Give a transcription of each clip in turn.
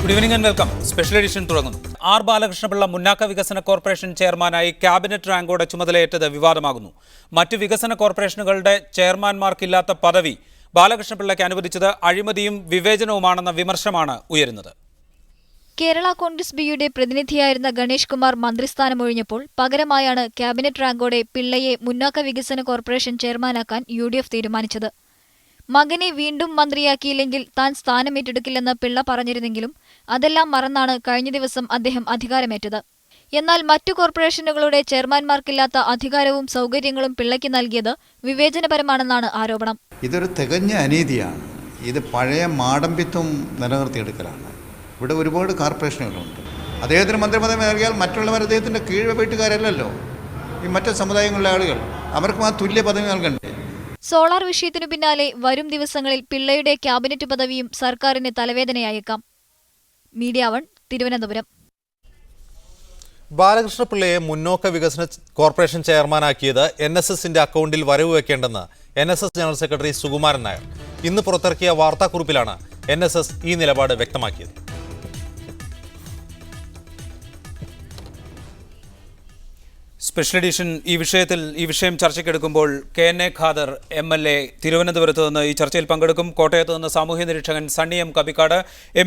Good evening and welcome. Special edition തുടങ്ങുന്നു. R Balakrishna Pillai മുന്നാക്ക വികസന corporation ചെയർമാനായി ക്യാബിനറ്റ് റാങ്കോടെ ചുമതലയേറ്റത് വിവാദമാകുന്നു. മറ്റു വികസന കോർപ്പറേഷനുകളുടെ ചെയർമാൻമാർക്കില്ലാത്ത പദവി ബാലകൃഷ്ണപിള്ളയ്ക്ക് അനുവദിച്ചത് അഴിമതിയും വിവേചനവുമാണെന്ന വിമർശനമാണ് ഉയരുന്നത്. കേരള കോൺഗ്രസ് ബിയുടെ പ്രതിനിധിയായിരുന്ന ഗണേഷ് കുമാർ മന്ത്രിസ്ഥാനമൊഴിഞ്ഞപ്പോൾ പകരമായാണ് ക്യാബിനറ്റ് റാങ്കോടെ പിള്ളയെ മുന്നാക്ക വികസന കോർപ്പറേഷൻ ചെയർമാനാക്കാൻ UDF തീരുമാനിച്ചത്. മകനെ വീണ്ടും മന്ത്രിയാക്കിയില്ലെങ്കിൽ താൻ സ്ഥാനമേറ്റെടുക്കില്ലെന്ന് പിള്ള പറഞ്ഞിരുന്നെങ്കിലും അതെല്ലാം മറന്നാണ് കഴിഞ്ഞ ദിവസം അദ്ദേഹം അധികാരമേറ്റത്. എന്നാൽ മറ്റു കോർപ്പറേഷനുകളുടെ ചെയർമാൻമാർക്കില്ലാത്ത അധികാരവും സൗകര്യങ്ങളും പിള്ളയ്ക്ക് നൽകിയത് വിവേചനപരമാണെന്നാണ് ആരോപണം. ഇതൊരു തികഞ്ഞ അനീതിയാണ്. ഇത് പഴയ മാടമ്പിത്വം നിലനിർത്തിയെടുക്കലാണ്. ഇവിടെ ഒരുപാട് കോർപ്പറേഷനുകളുണ്ട്. അദ്ദേഹത്തിന് മന്ത്രിപദവി നൽകിയാൽ മറ്റുള്ളവർ അദ്ദേഹത്തിൻ്റെ കീഴ് വീട്ടുകാരല്ലല്ലോ. ഈ മറ്റു സമുദായങ്ങളിലെ ആളുകൾ അവർക്ക് ആ തുല്യ പദവി നൽകണ്ടേ? സോളാർ വിഷയത്തിനു പിന്നാലെ വരും ദിവസങ്ങളിൽ പിള്ളയുടെ ക്യാബിനറ്റ് പദവിയും സർക്കാരിന് തലവേദനയായേക്കാം. മീഡിയ 1 തിരുവനന്തപുരം. ബാലകൃഷ്ണപിള്ളയെ മുന്നോക്ക വികസന കോർപ്പറേഷൻ ചെയർമാനാക്കിയത് NSSന്റെ അക്കൗണ്ടിൽ വരവ് വെക്കേണ്ടെന്ന് NSS general secretary Sukumaran Nair ഇന്ന് പുറത്തിറക്കിയ വാർത്താക്കുറിപ്പിലാണ് NSS ഈ നിലപാട് വ്യക്തമാക്കിയത്. സ്പെഷ്യൽ എഡിഷൻ ഈ വിഷയം ചർച്ചയ്ക്കെടുക്കുമ്പോൾ KN ഖാദർ MLA തിരുവനന്തപുരത്ത് നിന്ന് ഈ ചർച്ചയിൽ പങ്കെടുക്കും. കോട്ടയത്ത് നിന്ന് സാമൂഹ്യ നിരീക്ഷകൻ Sunny M Kappikkad,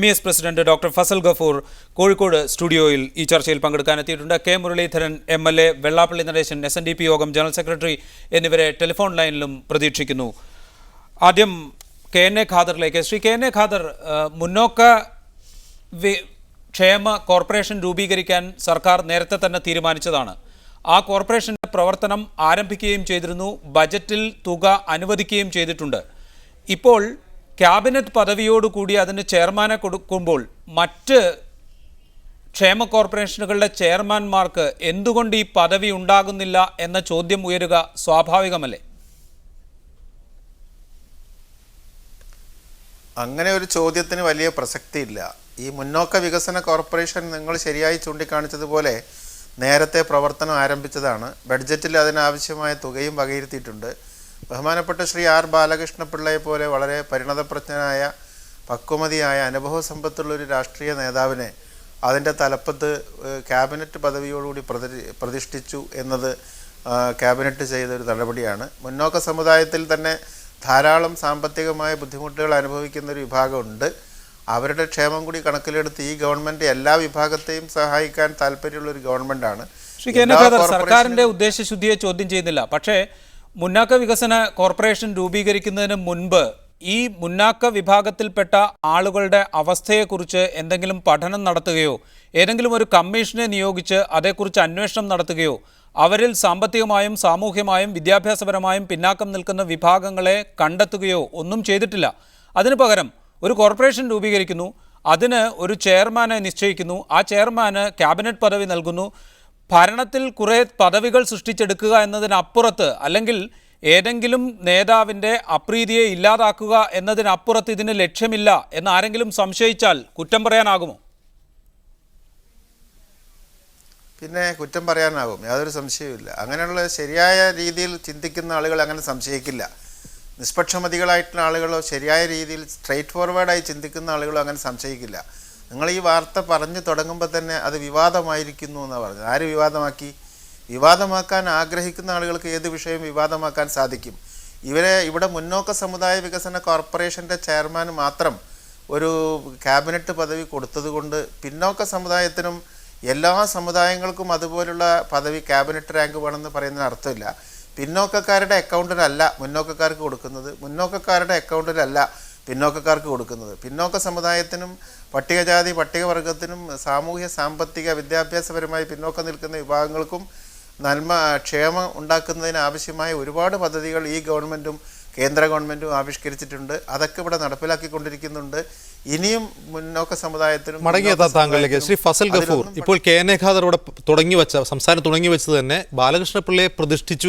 MES president doctor Fazal Gafoor Kozhikode സ്റ്റുഡിയോയിൽ ഈ ചർച്ചയിൽ പങ്കെടുക്കാനെത്തിയിട്ടുണ്ട്. K Muraleedharan MLA, Vellappally Natesan SNDP Yogam general secretary എന്നിവരെ ടെലിഫോൺ ലൈനിലും പ്രതീക്ഷിക്കുന്നു. ആദ്യം KN ഖാദറിലേക്ക്. ശ്രീ KN ഖാദർ, മുന്നോക്ക ക്ഷേമ കോർപ്പറേഷൻ രൂപീകരിക്കാൻ സർക്കാർ നേരത്തെ തന്നെ തീരുമാനിച്ചതാണ്. ആ കോർപ്പറേഷൻ്റെ പ്രവർത്തനം ആരംഭിക്കുകയും ചെയ്തിരുന്നു. ബജറ്റിൽ തുക അനുവദിക്കുകയും ചെയ്തിട്ടുണ്ട്. ഇപ്പോൾ ക്യാബിനറ്റ് പദവിയോടുകൂടി അതിന് ചെയർമാനെ കൊടുക്കുമ്പോൾ മറ്റ് ക്ഷേമ കോർപ്പറേഷനുകളുടെ ചെയർമാൻമാർക്ക് എന്തുകൊണ്ട് ഈ പദവി ഉണ്ടാകുന്നില്ല എന്ന ചോദ്യം ഉയരുക സ്വാഭാവികമല്ലേ? അങ്ങനെ ഒരു ചോദ്യത്തിന് വലിയ പ്രസക്തിയില്ല. ഈ മുന്നോക്ക വികസന കോർപ്പറേഷൻ നിങ്ങൾ ശരിയായി ചൂണ്ടിക്കാണിച്ചതുപോലെ നേരത്തെ പ്രവർത്തനം ആരംഭിച്ചതാണ്. ബഡ്ജറ്റിൽ അതിനാവശ്യമായ തുകയും വകയിരുത്തിയിട്ടുണ്ട്. ബഹുമാനപ്പെട്ട ശ്രീ ആർ ബാലകൃഷ്ണപിള്ളയെ പോലെ വളരെ പരിണതപ്രജ്ഞനായ, പക്വമതിയായ, അനുഭവ സമ്പത്തുള്ളൊരു രാഷ്ട്രീയ നേതാവിനെ അതിൻ്റെ തലപ്പത്ത് ക്യാബിനറ്റ് പദവിയോടുകൂടി പ്രതിഷ്ഠിച്ചു എന്നത് ക്യാബിനറ്റ് ചെയ്തൊരു നടപടിയാണ്. മുന്നോക്ക സമുദായത്തിൽ തന്നെ ധാരാളം സാമ്പത്തികമായ ബുദ്ധിമുട്ടുകൾ അനുഭവിക്കുന്നൊരു വിഭാഗമുണ്ട്. അവരുടെ ക്ഷേമം കൂടി കണക്കിലെടുത്ത് ഈ ഗവൺമെൻറ് എല്ലാ വിഭാഗത്തെയും സഹായിക്കാൻ താല്പര്യമുള്ളൊരു ഗവൺമെൻറ്റാണ്. ശ്രീ KN ഖാദർ, സർക്കാരിൻ്റെ ഉദ്ദേശശുദ്ധിയെ ചോദ്യം ചെയ്യുന്നില്ല. പക്ഷേ മുന്നാക്ക വികസന കോർപ്പറേഷൻ രൂപീകരിക്കുന്നതിന് മുൻപ് ഈ മുന്നാക്ക വിഭാഗത്തിൽപ്പെട്ട ആളുകളുടെ അവസ്ഥയെക്കുറിച്ച് എന്തെങ്കിലും പഠനം നടത്തുകയോ ഏതെങ്കിലും ഒരു കമ്മീഷനെ നിയോഗിച്ച് അതേക്കുറിച്ച് അന്വേഷണം നടത്തുകയോ അവരിൽ സാമ്പത്തികമായും സാമൂഹ്യമായും വിദ്യാഭ്യാസപരമായും പിന്നാക്കം നിൽക്കുന്ന വിഭാഗങ്ങളെ കണ്ടെത്തുകയോ ഒന്നും ചെയ്തിട്ടില്ല. അതിനു പകരം ഒരു കോർപ്പറേഷൻ രൂപീകരിക്കുന്നു, അതിന് ഒരു ചെയർമാനെ നിശ്ചയിക്കുന്നു, ആ ചെയർമാന് ക്യാബിനറ്റ് പദവി നൽകുന്നു. ഭരണത്തിൽ കുറേ പദവികൾ സൃഷ്ടിച്ചെടുക്കുക എന്നതിനപ്പുറത്ത്, അല്ലെങ്കിൽ ഏതെങ്കിലും നേതാവിൻ്റെ അപ്രീതിയെ ഇല്ലാതാക്കുക എന്നതിനപ്പുറത്ത് ഇതിന് ലക്ഷ്യമില്ല എന്ന് ആരെങ്കിലും സംശയിച്ചാൽ കുറ്റം പറയാനാകുമോ? പിന്നെ കുറ്റം പറയാനാകും, യാതൊരു സംശയവുമില്ല. അങ്ങനെയുള്ള ശരിയായ രീതിയിൽ ചിന്തിക്കുന്ന ആളുകൾ അങ്ങനെ സംശയിക്കില്ല. നിഷ്പക്ഷമതികളായിട്ടുള്ള ആളുകളോ ശരിയായ രീതിയിൽ സ്ട്രെയിറ്റ് ഫോർവേഡായി ചിന്തിക്കുന്ന ആളുകളോ അങ്ങനെ സംശയിക്കില്ല. നിങ്ങൾ ഈ വാർത്ത പറഞ്ഞു തുടങ്ങുമ്പോൾ തന്നെ അത് വിവാദമായിരിക്കുന്നു എന്നാണ് പറഞ്ഞത്. ആര് വിവാദമാക്കി? വിവാദമാക്കാൻ ആഗ്രഹിക്കുന്ന ആളുകൾക്ക് ഏത് വിഷയവും വിവാദമാക്കാൻ സാധിക്കും. ഇവിടെ മുന്നോക്ക സമുദായ വികസന കോർപ്പറേഷൻ്റെ ചെയർമാന് മാത്രം ഒരു ക്യാബിനറ്റ് പദവി കൊടുത്തതുകൊണ്ട് പിന്നോക്ക സമുദായത്തിനും എല്ലാ സമുദായങ്ങൾക്കും അതുപോലുള്ള പദവി ക്യാബിനറ്റ് റാങ്ക് വേണമെന്ന് പറയുന്നതിന് അർത്ഥമില്ല. പിന്നോക്കക്കാരുടെ അക്കൗണ്ടിലല്ല മുന്നോക്കക്കാർക്ക് കൊടുക്കുന്നത്, മുന്നോക്കക്കാരുടെ അക്കൗണ്ടിലല്ല പിന്നോക്കക്കാർക്ക് കൊടുക്കുന്നത്. പിന്നോക്ക സമുദായത്തിനും പട്ടികജാതി പട്ടികവർഗത്തിനും സാമൂഹ്യ സാമ്പത്തിക വിദ്യാഭ്യാസപരമായി പിന്നോക്കം നിൽക്കുന്ന വിഭാഗങ്ങൾക്കും ക്ഷേമം ഉണ്ടാക്കുന്നതിന് ആവശ്യമായ ഒരുപാട് പദ്ധതികൾ ഈ ഗവൺമെൻറ്റും കേന്ദ്ര ഗവൺമെൻറ്റും ആവിഷ്കരിച്ചിട്ടുണ്ട്. അതൊക്കെ ഇവിടെ നടപ്പിലാക്കിക്കൊണ്ടിരിക്കുന്നുണ്ട്. ഇനിയും മുന്നോക്ക സമുദായത്തിനും മടങ്ങിയെത്താൻ താങ്കളിലേക്ക്. ശ്രീ ഫസൽ ഗഫൂർ, ഇപ്പോൾ KN ഖാദർ ഇവിടെ സംസ്ഥാനം തുടങ്ങി വെച്ചത് തന്നെ ബാലകൃഷ്ണപിള്ളയെ പ്രതിഷ്ഠിച്ചു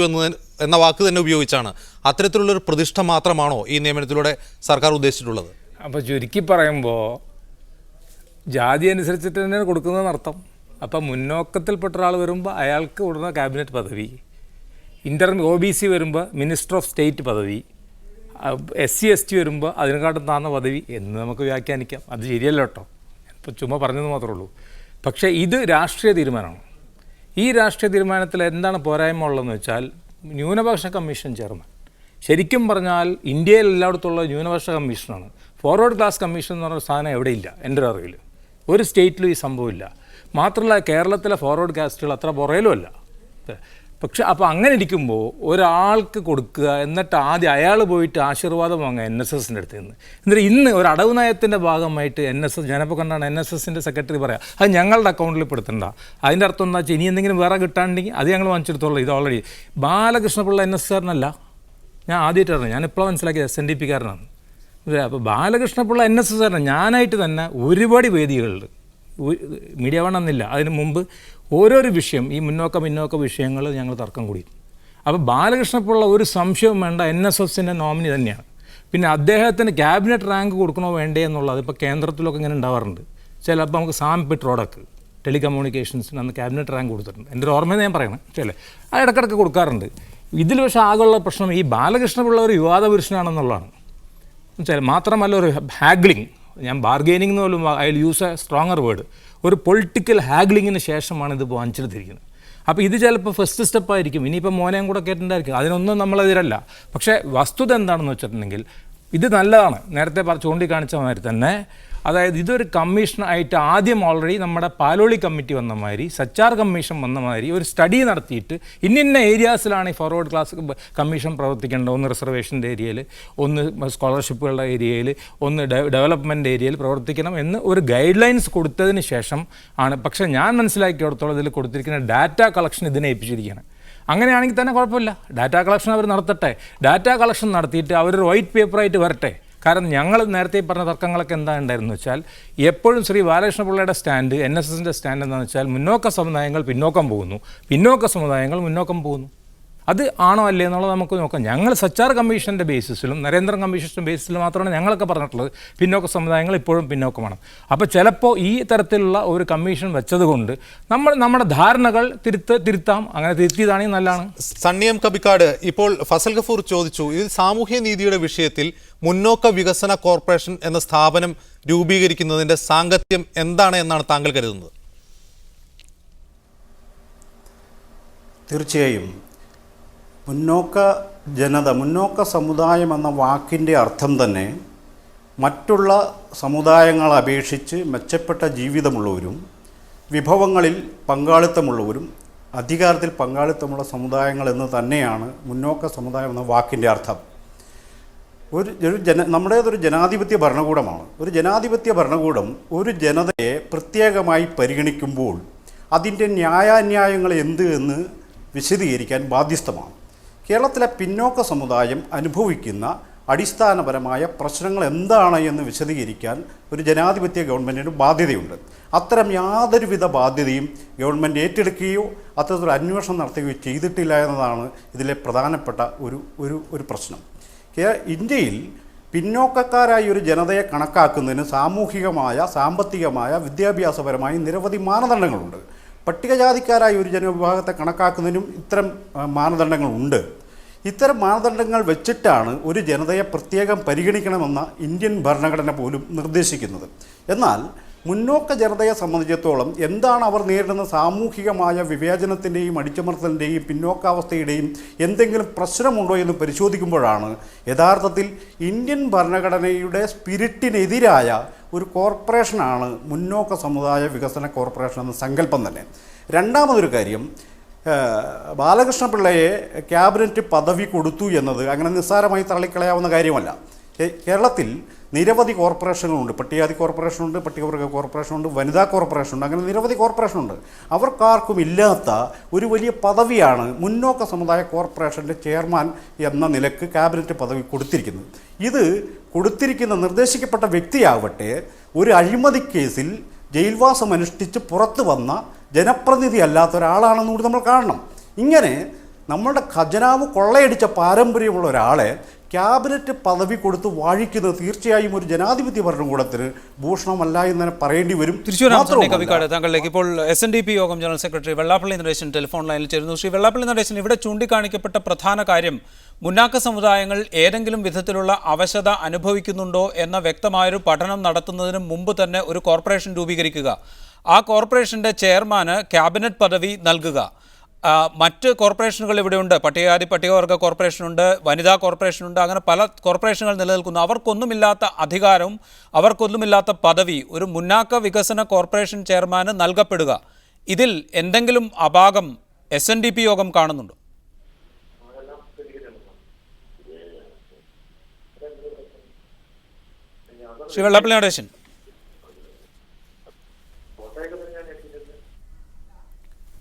എന്ന വാക്ക് തന്നെ ഉപയോഗിച്ചാണ്. അത്തരത്തിലുള്ളൊരു പ്രതിഷ്ഠ മാത്രമാണോ ഈ നിയമനത്തിലൂടെ സർക്കാർ ഉദ്ദേശിച്ചിട്ടുള്ളത്? അപ്പോൾ ചുരുക്കി പറയുമ്പോൾ ജാതി അനുസരിച്ചിട്ട് തന്നെയാണ് കൊടുക്കുന്നതെന്നർത്ഥം. അപ്പം മുന്നോക്കത്തിൽപ്പെട്ട ഒരാൾ വരുമ്പോൾ അയാൾക്ക് ഉടനെ ക്യാബിനറ്റ് പദവി, OBC വരുമ്പോൾ മിനിസ്റ്റർ ഓഫ് സ്റ്റേറ്റ് പദവി, SC ST വരുമ്പോൾ അതിനെക്കാട്ടും താന്ന പദവി എന്ന് നമുക്ക് വ്യാഖ്യാനിക്കാം. അത് ശരിയല്ല കേട്ടോ. ചുമ്മാ പറഞ്ഞത് മാത്രമേ ഉള്ളൂ. പക്ഷേ ഇത് രാഷ്ട്രീയ തീരുമാനമാണ്. ഈ രാഷ്ട്രീയ തീരുമാനത്തിൽ എന്താണ് പോരായ്മ ഉള്ളതെന്ന് വെച്ചാൽ ന്യൂനപക്ഷ കമ്മീഷൻ ചെയർമാൻ ശരിക്കും പറഞ്ഞാൽ ഇന്ത്യയിൽ എല്ലായിടത്തുള്ള ന്യൂനപക്ഷ കമ്മീഷനാണ്. ഫോർവേഡ് ക്ലാസ് കമ്മീഷൻ എന്ന് പറഞ്ഞ സാധനം എവിടെയില്ല, എൻ്റെ ഒരു അറിവിൽ ഒരു സ്റ്റേറ്റിലും ഈ സംഭവമില്ല. മാത്രമല്ല കേരളത്തിലെ ഫോർവേഡ് കാസ്റ്റുകൾ അത്ര പുറയിലുമല്ല. പക്ഷെ അപ്പോൾ അങ്ങനെ ഇരിക്കുമ്പോൾ ഒരാൾക്ക് കൊടുക്കുക, എന്നിട്ട് ആദ്യം അയാൾ പോയിട്ട് ആശീർവാദം വാങ്ങുക NSSൻ്റെ അടുത്ത് നിന്ന്. എന്നിട്ട് ഇന്ന് ഒരു അടവ് നയത്തിൻ്റെ ഭാഗമായിട്ട് NSS ഞാനിപ്പോൾ കണ്ടാണ് NSSൻ്റെ സെക്രട്ടറി പറയാം അത് ഞങ്ങളുടെ അക്കൗണ്ടിൽ പെടുത്തണ്ട. അതിൻ്റെ അർത്ഥം എന്താ വെച്ചാൽ ഇനി എന്തെങ്കിലും വേറെ കിട്ടാണ്ടെങ്കിൽ അത് ഞങ്ങൾ വാങ്ങിച്ചെടുത്തോളൂ. ഇത് ഓൾറെഡി ബാലകൃഷ്ണപിള്ള NSSകാരനല്ല, ഞാൻ ആദ്യമായിട്ട് അറിഞ്ഞു, ഞാനിപ്പോൾ മനസ്സിലാക്കിയത് SNDPക്കാരനാണ്. അപ്പോൾ ബാലകൃഷ്ണപിള്ള NSSകാരനാണ്. ഞാനായിട്ട് തന്നെ ഒരുപാട് വേദികളിൽ മീഡിയ വേണമെന്നില്ല, അതിന് മുമ്പ് ഓരോരോ വിഷയം ഈ മുന്നോക്ക വിഷയങ്ങൾ ഞങ്ങൾ തർക്കം കൂടി. അപ്പോൾ ബാലകൃഷ്ണപിള്ള ഒരു സംശയവും വേണ്ട NSSൻ്റെ നോമിനി തന്നെയാണ്. പിന്നെ അദ്ദേഹത്തിന് ക്യാബിനറ്റ് റാങ്ക് കൊടുക്കണോ വേണ്ടേ എന്നുള്ളത് ഇപ്പോൾ കേന്ദ്രത്തിലൊക്കെ ഇങ്ങനെ ഉണ്ടാവാറുണ്ട്. ചിലപ്പോൾ നമുക്ക് സാം പിട്രോഡക്ക് ടെലികമ്മ്യൂണിക്കേഷൻസിന് അന്ന് ക്യാബിനറ്റ് റാങ്ക് കൊടുത്തിട്ടുണ്ട്. എൻ്റെ ഒരു ഓർമ്മ ഞാൻ പറയണം, ചില അത് ഇടയ്ക്കിടയ്ക്ക് കൊടുക്കാറുണ്ട്. ഇതിൽ പക്ഷേ ആകെയുള്ള പ്രശ്നം ഈ ബാലകൃഷ്ണപിള്ള ഒരു വിവാദ പുരുഷനാണെന്നുള്ളതാണ്. മാത്രമല്ല ഒരു ഹാഗ്ലിങ്, ഞാൻ ബാർഗെയിനിങ് എന്ന് പോലും I use A stronger word, ഒരു പൊളിറ്റിക്കൽ ഹാഗ്ലിങ്ങിന് ശേഷമാണ് ഇത് വാങ്ങിച്ചെടുത്തിരിക്കുന്നത്. അപ്പോൾ ഇത് ചിലപ്പോൾ ഫസ്റ്റ് സ്റ്റെപ്പായിരിക്കും. ഇനിയിപ്പോൾ മോനെയും കൂടെ കേട്ടിട്ടുണ്ടായിരിക്കും, അതിനൊന്നും നമ്മളെതിരല്ല. പക്ഷേ വസ്തുത എന്താണെന്ന് വെച്ചിട്ടുണ്ടെങ്കിൽ ഇത് നല്ലതാണ്. നേരത്തെ ചൂണ്ടിക്കാണിച്ച മാതിരി തന്നെ, അതായത് ഇതൊരു കമ്മീഷനായിട്ട് ആദ്യം ഓൾറെഡി നമ്മുടെ പാലോളി കമ്മിറ്റി വന്ന മാതിരി, സച്ചാർ കമ്മീഷൻ വന്ന മാതിരി ഒരു സ്റ്റഡി നടത്തിയിട്ട് ഇന്ന ഏരിയാസിലാണ് ഈ ഫോർവേഡ് ക്ലാസ് കമ്മീഷൻ പ്രവർത്തിക്കേണ്ടത്. ഒന്ന് റിസർവേഷൻ്റെ ഏരിയയിൽ, ഒന്ന് സ്കോളർഷിപ്പുകളുടെ ഏരിയയിൽ, ഒന്ന് ഡെവലപ്മെൻറ്റ് ഏരിയയിൽ പ്രവർത്തിക്കണം എന്ന് ഒരു ഗൈഡ് ലൈൻസ് കൊടുത്തതിന് ശേഷം ആണ്. പക്ഷേ ഞാൻ മനസ്സിലാക്കിയിടത്തോളം ഇതിൽ കൊടുത്തിരിക്കുന്ന ഡാറ്റ കളക്ഷൻ ഇതിനെ ഏൽപ്പിച്ചിരിക്കുകയാണ്. അങ്ങനെയാണെങ്കിൽ തന്നെ കുഴപ്പമില്ല, ഡാറ്റ കളക്ഷൻ അവർ നടത്തട്ടെ. ഡാറ്റ കളക്ഷൻ നടത്തിയിട്ട് അവരൊരു വൈറ്റ് പേപ്പറായിട്ട് വരട്ടെ. കാരണം ഞങ്ങൾ നേരത്തെ പറഞ്ഞ തർക്കങ്ങളൊക്കെ എന്താ ഉണ്ടായിരുന്നു വെച്ചാൽ, എപ്പോഴും ശ്രീ ബാലകൃഷ്ണപിള്ളയുടെ സ്റ്റാൻഡ്, NSSൻ്റെ സ്റ്റാൻഡ് എന്താണെന്ന് വെച്ചാൽ മുന്നോക്ക സമുദായങ്ങൾ പിന്നോക്കം പോകുന്നു, പിന്നോക്ക സമുദായങ്ങൾ മുന്നോക്കം പോകുന്നു. അത് ആണോ അല്ലേ എന്നുള്ളത് നമുക്ക് നോക്കാം. ഞങ്ങൾ സച്ചാർ കമ്മീഷൻ്റെ ബേസിസിലും നരേന്ദ്രൻ കമ്മീഷൻ്റെ ബേസിസിലും മാത്രമാണ് ഞങ്ങളൊക്കെ പറഞ്ഞിട്ടുള്ളത് പിന്നോക്ക സമുദായങ്ങൾ ഇപ്പോഴും പിന്നോക്കമാണ്. അപ്പോൾ ചിലപ്പോൾ ഈ തരത്തിലുള്ള ഒരു കമ്മീഷൻ വെച്ചതുകൊണ്ട് നമ്മുടെ ധാരണകൾ തിരുത്താം. അങ്ങനെ തിരുത്തിയതാണെങ്കിൽ നല്ലതാണ്. സണ്ണിയം കബിക്കാട്, ഇപ്പോൾ ഫസൽ ഗഫൂർ ചോദിച്ചു, ഇത് സാമൂഹ്യ നീതിയുടെ വിഷയത്തിൽ മുന്നോക്ക വികസന കോർപ്പറേഷൻ എന്ന സ്ഥാപനം രൂപീകരിക്കുന്നതിൻ്റെ സാങ്കത്യം എന്താണ് എന്നാണ് താങ്കൾ കരുതുന്നത്? തീർച്ചയായും മുന്നോക്ക സമുദായം എന്ന വാക്കിൻ്റെ അർത്ഥം തന്നെ മറ്റുള്ള സമുദായങ്ങളെ അപേക്ഷിച്ച് മെച്ചപ്പെട്ട ജീവിതമുള്ളവരും വിഭവങ്ങളിൽ പങ്കാളിത്തമുള്ളവരും അധികാരത്തിൽ പങ്കാളിത്തമുള്ള സമുദായങ്ങൾ എന്ന് തന്നെയാണ് മുന്നോക്ക സമുദായം എന്ന വാക്കിൻ്റെ അർത്ഥം. നമ്മുടേതൊരു ജനാധിപത്യ ഭരണകൂടമാണ്. ഒരു ജനാധിപത്യ ഭരണകൂടം ഒരു ജനതയെ പ്രത്യേകമായി പരിഗണിക്കുമ്പോൾ അതിൻ്റെ ന്യായാന്യായങ്ങൾ എന്ത് എന്ന് വിശദീകരിക്കാൻ ബാധ്യസ്ഥമാണ്. കേരളത്തിലെ പിന്നോക്ക സമുദായം അനുഭവിക്കുന്ന അടിസ്ഥാനപരമായ പ്രശ്നങ്ങൾ എന്താണ് എന്ന് വിശദീകരിക്കാൻ ഒരു ജനാധിപത്യ ഗവൺമെൻറ്റിന് ബാധ്യതയുണ്ട്. അത്തരം യാതൊരുവിധ ബാധ്യതയും ഗവൺമെൻറ് ഏറ്റെടുക്കുകയോ അത്തരത്തിലൊരു അന്വേഷണം നടത്തുകയോ ചെയ്തിട്ടില്ല എന്നതാണ് ഇതിലെ പ്രധാനപ്പെട്ട ഒരു പ്രശ്നം. ഇന്ത്യയിൽ പിന്നോക്കക്കാരായ ഒരു ജനതയെ കണക്കാക്കുന്നതിന് സാമൂഹികമായ, സാമ്പത്തികമായ, വിദ്യാഭ്യാസപരമായ നിരവധി മാനദണ്ഡങ്ങളുണ്ട്. പട്ടികജാതിക്കാരായ ഒരു ജനവിഭാഗത്തെ കണക്കാക്കുന്നതിനും ഇത്തരം മാനദണ്ഡങ്ങളുണ്ട്. ഇത്തരം മാനദണ്ഡങ്ങൾ വെച്ചിട്ടാണ് ഒരു ജനതയെ പ്രത്യേകം പരിഗണിക്കണമെന്ന ഇന്ത്യൻ ഭരണഘടന പോലും നിർദ്ദേശിക്കുന്നത്. എന്നാൽ മുന്നോക്ക ജനതയെ സംബന്ധിച്ചിടത്തോളം എന്താണ് അവർ നേരിടുന്ന സാമൂഹികമായ വിവേചനത്തിൻ്റെയും അടിച്ചമർത്തലിൻ്റെയും പിന്നോക്കാവസ്ഥയുടെയും എന്തെങ്കിലും പ്രശ്നമുണ്ടോ എന്ന് പരിശോധിക്കുമ്പോഴാണ് യഥാർത്ഥത്തിൽ ഇന്ത്യൻ ഭരണഘടനയുടെ സ്പിരിറ്റിനെതിരായ ഒരു കോർപ്പറേഷനാണ് മുന്നോക്ക സമുദായ വികസന കോർപ്പറേഷൻ എന്ന സങ്കല്പം തന്നെ. രണ്ടാമതൊരു കാര്യം, ബാലകൃഷ്ണപിള്ളയെ ക്യാബിനറ്റ് പദവി കൊടുത്തു എന്നത് അങ്ങനെ നിസ്സാരമായി തള്ളിക്കളയാവുന്ന കാര്യമല്ല. കേരളത്തിൽ നിരവധി കോർപ്പറേഷനുകളുണ്ട്. പട്ടികജാതി കോർപ്പറേഷനുണ്ട്, പട്ടികവർഗ കോർപ്പറേഷനുണ്ട്, വനിതാ കോർപ്പറേഷനുണ്ട്, അങ്ങനെ നിരവധി കോർപ്പറേഷനുണ്ട്. അവർക്കാർക്കും ഇല്ലാത്ത ഒരു വലിയ പദവിയാണ് മുന്നോക്ക സമുദായ കോർപ്പറേഷൻ്റെ ചെയർമാൻ എന്ന നിലക്ക് ക്യാബിനറ്റ് പദവി കൊടുത്തിരിക്കുന്നത്. ഇത് കൊടുത്തിരിക്കുന്ന നിർദ്ദേശിക്കപ്പെട്ട വ്യക്തിയാവട്ടെ ഒരു അഴിമതി കേസിൽ ജയിൽവാസം അനുഷ്ഠിച്ച് പുറത്തു വന്ന ജനപ്രതിനിധി അല്ലാത്ത ഒരാളാണെന്നുകൂടി നമ്മൾ കാണണം. ഇങ്ങനെ നമ്മളുടെ ഖജനാവ് കൊള്ളയടിച്ച പാരമ്പര്യമുള്ള ഒരാളെ ക്യാബിനറ്റ് പദവി കൊടുത്ത് വാഴിക്കുന്നത് തീർച്ചയായും ഒരു ജനാധിപത്യ ഭരണകൂടത്തിന് ഭൂഷണമല്ല എന്ന് തന്നെ പറയേണ്ടി വരും. കവിക്കാട്, താങ്കളിലേക്ക് ഇപ്പോൾ SNDP Yogam general secretary Vellappally Natesan telephone ലൈനിൽ ചേരുന്നു. ശ്രീ വെള്ളാപ്പള്ളി നടേശൻ, ഇവിടെ ചൂണ്ടിക്കാണിക്കപ്പെട്ട പ്രധാന കാര്യം മുന്നാക്ക സമുദായങ്ങൾ ഏതെങ്കിലും വിധത്തിലുള്ള അവശത അനുഭവിക്കുന്നുണ്ടോ എന്ന വ്യക്തമായൊരു പഠനം നടത്തുന്നതിന് മുമ്പ് തന്നെ ഒരു കോർപ്പറേഷൻ രൂപീകരിക്കുക, ആ കോർപ്പറേഷൻ്റെ ചെയർമാന് ക്യാബിനറ്റ് പദവി നൽകുക. മറ്റ് കോർപ്പറേഷനുകൾ ഇവിടെയുണ്ട്, പട്ടികവർഗ കോർപ്പറേഷനുണ്ട്, വനിതാ കോർപ്പറേഷനുണ്ട്, അങ്ങനെ പല കോർപ്പറേഷനുകൾ നിലനിൽക്കുന്നു. അവർക്കൊന്നുമില്ലാത്ത അധികാരവും അവർക്കൊന്നുമില്ലാത്ത പദവി ഒരു മുന്നാക്ക വികസന കോർപ്പറേഷൻ ചെയർമാന് നൽകപ്പെടുക. ഇതിൽ എന്തെങ്കിലും അപാകം SNDP യോഗം കാണുന്നുണ്ടോ? ശ്രീ വെള്ളാപ്പള്ളി നടേശൻ,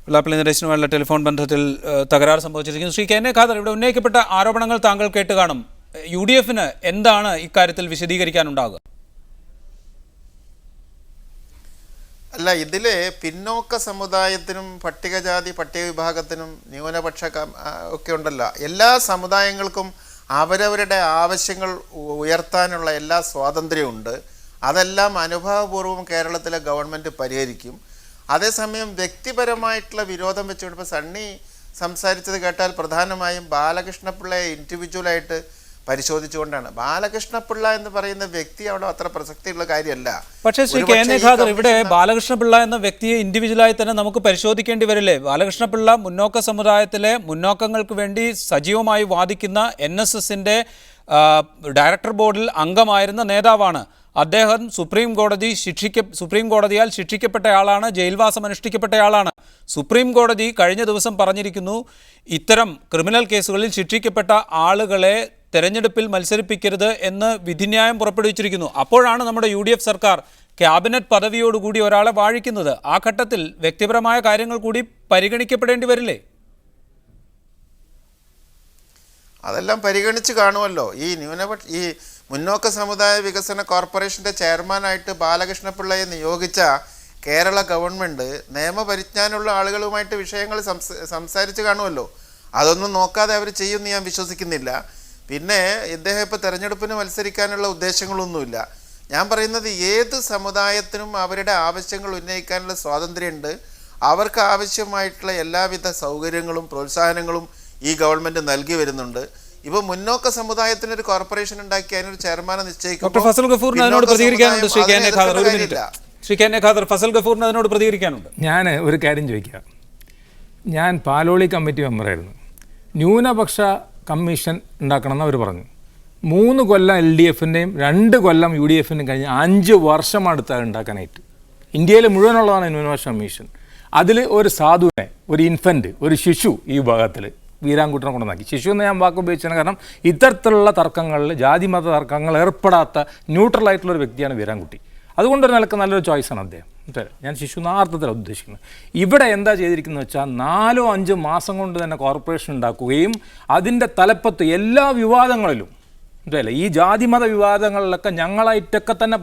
വെള്ളാപ്പള്ളി നടേശനുമായുള്ള ടെലിഫോൺ ബന്ധത്തിൽ തകരാറ് സംഭവിച്ചിരിക്കുന്നു. ശ്രീ KN ഖാദർ, ഇവിടെ ഉന്നയിക്കപ്പെട്ട ആരോപണങ്ങൾ താങ്കൾ കേട്ട് കാണും. UDFന് എന്താണ് ഇക്കാര്യത്തിൽ വിശദീകരിക്കാനുണ്ടാകുക? അല്ല, ഇതിൽ പിന്നോക്ക സമുദായത്തിനും പട്ടികജാതി പട്ടികവിഭാഗത്തിനും ന്യൂനപക്ഷ ഒക്കെ ഉണ്ടല്ലോ. എല്ലാ സമുദായങ്ങൾക്കും അവരവരുടെ ആവശ്യങ്ങൾ ഉയർത്താനുള്ള എല്ലാ സ്വാതന്ത്ര്യമുണ്ട്. അതെല്ലാം അനുഭവപൂർവ്വം കേരളത്തിലെ ഗവൺമെൻറ് പരിഹരിക്കും. അതേസമയം വ്യക്തിപരമായിട്ടുള്ള വിരോധം വെച്ചുകൊണ്ട് ഇപ്പോൾ സണ്ണി സംസാരിച്ചത് കേട്ടാൽ പ്രധാനമായും ബാലകൃഷ്ണപിള്ളയെ ഇൻഡിവിജ്വലായിട്ട് പരിശോധിച്ചുകൊണ്ടാണ്. ബാലകൃഷ്ണപിള്ള എന്ന് പറയുന്ന വ്യക്തി അവിടെ അത്ര പ്രസക്തിയുള്ള കാര്യമല്ല. പക്ഷേ ശ്രീ KN ഖാദർ, ഇവിടെ ബാലകൃഷ്ണപിള്ള എന്ന വ്യക്തിയെ ഇൻഡിവിജ്വലായി തന്നെ നമുക്ക് പരിശോധിക്കേണ്ടി വരില്ലേ? ബാലകൃഷ്ണപിള്ള മുന്നോക്ക സമുദായത്തിലെ മുന്നോക്കങ്ങൾക്ക് വേണ്ടി സജീവമായി വാദിക്കുന്ന NSSന്റെ ഡയറക്ടർ ബോർഡിൽ അംഗമായിരുന്ന നേതാവാണ്. അദ്ദേഹം സുപ്രീം കോടതിയാൽ ശിക്ഷിക്കപ്പെട്ടയാളാണ്, ജയിൽവാസം അനുഷ്ഠിക്കപ്പെട്ടയാളാണ്. സുപ്രീം കോടതി കഴിഞ്ഞ ദിവസം പറഞ്ഞിരിക്കുന്നു, ഇത്തരം ക്രിമിനൽ കേസുകളിൽ ശിക്ഷിക്കപ്പെട്ട ആളുകളെ തെരഞ്ഞെടുപ്പിൽ മത്സരിപ്പിക്കരുത് എന്ന് വിധിന്യായം പുറപ്പെടുവിച്ചിരിക്കുന്നു. അപ്പോഴാണ് നമ്മുടെ UDF സർക്കാർ ക്യാബിനറ്റ് പദവിയോടുകൂടി ഒരാളെ വാഴിക്കുന്നത്. ആ ഘട്ടത്തിൽ വ്യക്തിപരമായ കാര്യങ്ങൾ കൂടി പരിഗണിക്കപ്പെടേണ്ടി വരില്ലേ? അതെല്ലാം പരിഗണിച്ച് കാണുമല്ലോ. ഈ മുന്നോക്ക സമുദായ വികസന കോർപ്പറേഷൻ്റെ ചെയർമാനായിട്ട് ബാലകൃഷ്ണപിള്ളയെ നിയോഗിച്ച കേരള ഗവൺമെൻറ് നിയമപരിജ്ഞാനമുള്ള ആളുകളുമായിട്ട് വിഷയങ്ങൾ സംസാരിച്ച് കാണുമല്ലോ. അതൊന്നും നോക്കാതെ അവർ ചെയ്യുമെന്ന് ഞാൻ വിശ്വസിക്കുന്നില്ല. പിന്നെ ഇദ്ദേഹം ഇപ്പോൾ തെരഞ്ഞെടുപ്പിന് മത്സരിക്കാനുള്ള ഉദ്ദേശങ്ങളൊന്നുമില്ല. ഞാൻ പറയുന്നത് ഏത് സമുദായത്തിനും അവരുടെ ആവശ്യങ്ങൾ ഉന്നയിക്കാനുള്ള സ്വാതന്ത്ര്യമുണ്ട്. അവർക്ക് ആവശ്യമായിട്ടുള്ള എല്ലാവിധ സൗകര്യങ്ങളും പ്രോത്സാഹനങ്ങളും ഈ ഗവൺമെൻറ് നൽകി വരുന്നുണ്ട്. ഇപ്പോൾ മുന്നോക്ക സമുദായത്തിനൊരു കോർപ്പറേഷൻ ഉണ്ടാക്കി അതിനൊരു ചെയർമാനെ നിശ്ചയിക്കും. ഫസൽ ഗഫൂറിന് അതിനോട് പ്രതികരിക്കാനുണ്ട്. ശ്രീ KN ഖാദർ, ഒരു മിനിറ്റ്. ശ്രീ KN ഖാദർ, ഫസൽ ഗഫൂറിന് അതിനോട് പ്രതികരിക്കാനുണ്ട്. ഞാൻ ഒരു കാര്യം ചോദിക്കാം. ഞാൻ പാലോളി കമ്മിറ്റി മെമ്പറായിരുന്നു. ന്യൂനപക്ഷ കമ്മീഷൻ ഉണ്ടാക്കണമെന്ന് അവർ പറഞ്ഞു. 3 കൊല്ലം LDFൻ്റെയും 2 കൊല്ലം UDFൻ്റെയും കഴിഞ്ഞ് 5 വർഷം അടുത്താണ് ഉണ്ടാക്കാനായിട്ട്. ഇന്ത്യയിൽ മുഴുവനുള്ളതാണ് ന്യൂനപക്ഷ കമ്മീഷൻ. അതിൽ ഒരു സാധുവിനെ, ഒരു ഇൻഫൻറ്റ്, ഒരു ശിശു ഈ വിഭാഗത്തിൽ വീരാൻകുട്ടനെ കൊണ്ടുവന്നാക്കി. ശിശു എന്ന് ഞാൻ വാക്ക് ഉപയോഗിച്ചത് കാരണം ഇത്തരത്തിലുള്ള തർക്കങ്ങളിൽ, ജാതിമത തർക്കങ്ങൾ ഏർപ്പെടാത്ത ന്യൂട്രലായിട്ടുള്ളൊരു വ്യക്തിയാണ് വീരാൻകുട്ടി. അതുകൊണ്ടൊരു നിലക്ക് നല്ലൊരു ചോയ്സാണ് അദ്ദേഹം. ഞാൻ ശിശു നാർത്ഥത്തിലാണ് ഉദ്ദേശിക്കുന്നത്. ഇവിടെ എന്താ ചെയ്തിരിക്കുന്നത് വെച്ചാൽ 4-5 മാസം കൊണ്ട് തന്നെ കോർപ്പറേഷൻ ഉണ്ടാക്കുകയും അതിൻ്റെ തലപ്പത്ത് എല്ലാ വിവാദങ്ങളിലും ഈ ജാതിമത വിവാദങ്ങളിലൊക്കെ ഞങ്ങളായിട്ടൊക്കെ തന്നെ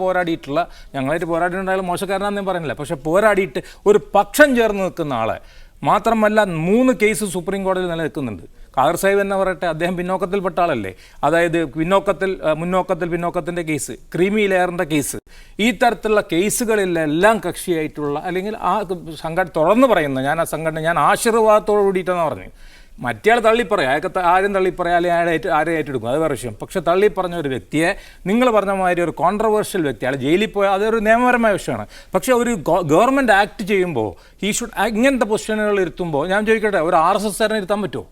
ഞങ്ങളായിട്ട് പോരാടിയിട്ടുണ്ടായാലും മോശക്കാരനാണെന്ന് ഞാൻ പറയുന്നില്ല, പക്ഷേ പോരാടിയിട്ട് ഒരു പക്ഷം ചേർന്ന് നിൽക്കുന്ന ആളെ മാത്രമല്ല 3 കേസ് സുപ്രീം കോടതിയിൽ നിലനിൽക്കുന്നുണ്ട്. ഖാദർ സാഹിബ് എന്ന് പറയട്ടെ, അദ്ദേഹം പിന്നോക്കത്തിൽപ്പെട്ട ആളല്ലേ. അതായത് പിന്നോക്കത്തിൻ്റെ കേസ്, ക്രീമി ലെയറിൻ്റെ കേസ്, ഈ തരത്തിലുള്ള കേസുകളിലെല്ലാം കക്ഷിയായിട്ടുള്ള അല്ലെങ്കിൽ ആ സംഘടന തുറന്ന് പറയുന്ന ഞാൻ ആശീർവാദത്തോടു കൂടിയിട്ടെന്ന് പറഞ്ഞു. മറ്റേ ആൾ തള്ളിപ്പറയും, അയാൾക്ക് ആരും തള്ളിപ്പറയാം, അല്ലെങ്കിൽ ആരെ ഏറ്റെടുക്കും, അത് വേറെ വിഷയം. പക്ഷേ തള്ളിപ്പറഞ്ഞ ഒരു വ്യക്തിയെ, നിങ്ങൾ പറഞ്ഞ മാതിരി ഒരു കോൺട്രവേഴ്ഷ്യൽ വ്യക്തി, അയാൾ ജയിലിൽ പോയാൽ അതൊരു നിയമപരമായ വിഷയമാണ്. പക്ഷേ ഒരു ഗവൺമെൻറ് ആക്ട് ചെയ്യുമ്പോൾ ഇങ്ങനത്തെ പൊസിഷനുകൾ ഇരുത്തുമ്പോൾ ഞാൻ ചോദിക്കട്ടെ, ഒരു RSSകാരനെ ഇരുത്താൻ പറ്റുമോ?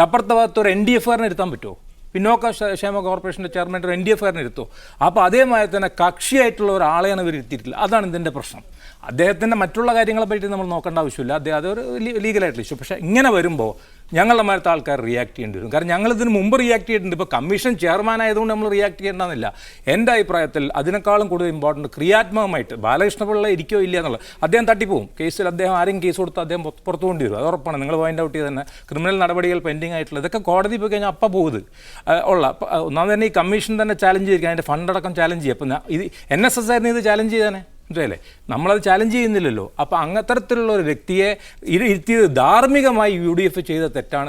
അപ്പുറത്തെ ഭാഗത്ത് ഒരു NDFകാരനെ ഇരുത്താൻ പറ്റുമോ? പിന്നോക്ക ക്ഷേമ കോർപ്പറേഷൻ്റെ ചെയർമാൻ ഒരു NDFകാരനെ ഇരുത്തുമോ? അപ്പോൾ അതേമാതിരി തന്നെ കക്ഷിയായിട്ടുള്ള ഒരാളെയാണ് ഇവർ ഇരുത്തിയിട്ടില്ല. അതാണ് ഇതിൻ്റെ പ്രശ്നം. അദ്ദേഹത്തിൻ്റെ മറ്റുള്ള കാര്യങ്ങളെ പറ്റി നമ്മൾ നോക്കേണ്ട ആവശ്യമില്ല, അതൊരു ലീഗലായിട്ടുള്ള ഇഷ്യൂ. പക്ഷേ ഇങ്ങനെ വരുമ്പോൾ ഞങ്ങളുടെ മരത്തെ ആൾക്കാർ റിയാക്ട് ചെയ്യേണ്ടി വരും. കാരണം ഞങ്ങളിതിന് മുമ്പ് റിയാക്ട് ചെയ്തിട്ടുണ്ട്. ഇപ്പോൾ കമ്മീഷൻ ചെയർമാൻ ആയതുകൊണ്ട് നമ്മൾ റിയാക്ട് ചെയ്യേണ്ടതെന്നില്ല. എൻ്റെ അഭിപ്രായത്തിൽ അതിനേക്കാളും കൂടുതൽ ഇമ്പോർട്ടൻറ്റ് ക്രിയാത്മകമായിട്ട് ബാലകൃഷ്ണപിള്ള ഇരിക്കോ ഇല്ല എന്നുള്ളത്. അദ്ദേഹം തട്ടിപ്പോവും. കേസിൽ അദ്ദേഹം ആരെങ്കിലും കേസ് കൊടുത്താൽ അദ്ദേഹം പുറത്തു കൊണ്ടുവരും, അത് ഉറപ്പാണ്. നിങ്ങൾ പോയിൻ്റ് ഔട്ട് ചെയ്ത് തന്നെ ക്രിമിനൽ നടപടികൾ പെൻഡിങ് ആയിട്ടുള്ള ഇതൊക്കെ കോടതി പോയി കഴിഞ്ഞാൽ അപ്പം പോകുന്നത് ഒന്നാമത് തന്നെ ഈ കമ്മീഷൻ തന്നെ ചാലഞ്ച് ചെയ്തിരിക്കുക, അതിൻ്റെ ഫണ്ടടക്കം ചാലഞ്ച് ചെയ്യും. അപ്പം ഇത് NSS ആയിരുന്നു ഇത് ചാലഞ്ച് ചെയ്താനേ, മനസ്സിലല്ലേ? നമ്മളത് ചാലഞ്ച് ചെയ്യുന്നില്ലല്ലോ. അപ്പോൾ അങ്ങത്തരത്തിലുള്ള ഒരു വ്യക്തിയെ ഇരുത്തിയത് ധാർമ്മികമായി UDF ചെയ്ത തെറ്റാണ്.